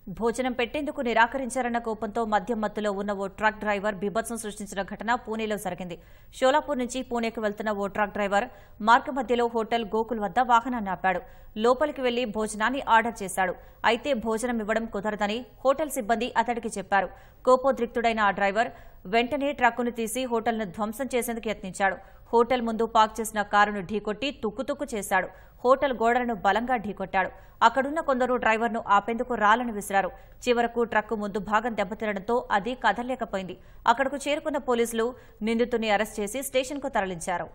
భోజనం పెట్టేందుకు నిరాకరించారన్న కోపంతో మద్యం మత్తులో ఉన్న ఓ ట్రక్ డ్రైవర్ బీభత్సం సృష్టించిన ఘటన పూణేలో జరిగింది. షోలాపూర్ నుంచి పూణేకు వెళ్తున్న ఓ ట్రక్ డ్రైవర్ మార్గమధ్యలో హోటల్ గోకుల్ వద్ద వాహనాన్ని ఆపాడు. లోపలికి వెళ్లి భోజనాన్ని ఆర్డర్ చేశాడు. అయితే భోజనం ఇవ్వడం కుదరదని హోటల్ సిబ్బంది అతడికి చెప్పారు. కోపోద్రిక్తుడైన ఆ డ్రైవర్ వెంటనే ట్రక్కును తీసి హోటల్ను ధ్వంసం చేసేందుకు యత్నించాడు. హోటల్ ముందు పార్క్ చేసిన కారును ఢీకొట్టి తుక్కుతుక్కు చేశాడు. హోటల్ గోడలను బలంగా ఢీకొట్టాడు. అక్కడున్న కొందరు డ్రైవర్ను ఆపేందుకు రాళ్లను విసిరారు. చివరకు ట్రక్కు ముందు భాగం దెబ్బతినడంతో అది కదలలేకపోయింది. అక్కడకు చేరుకున్న పోలీసులు నిందితుడిని అరెస్ట్ చేసి స్టేషన్కు తరలించారు.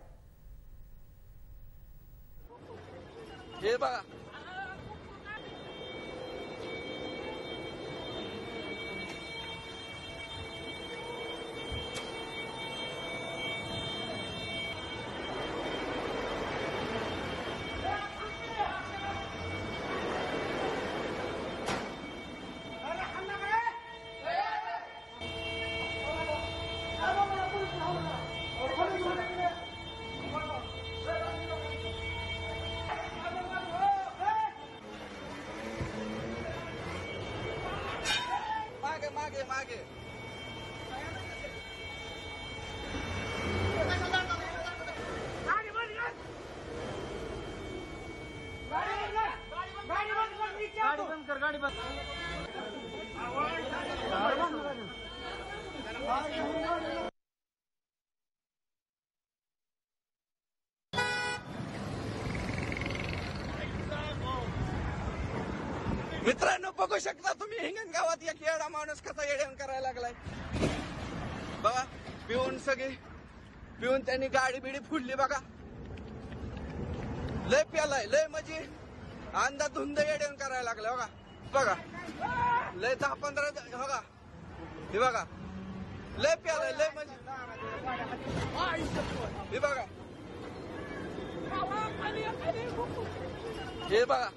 मागे गाड़ी बंद कर गाड़ी बंद मित्रांनो बघू शकता तुम्ही हिंगणगावात एक येडा माणूस कसा येड्यान करायला लागलाय बघा. पिऊन त्यांनी गाडी बिडी फुडली बघा. लय प्यालाय लय म्हणजे अंधाधुंद येड्यान करायला लागलाय बघा. बघा लय 10-15 बघा हे बघा लय प्यालाय लय म्हणजे हे बघा हे बघा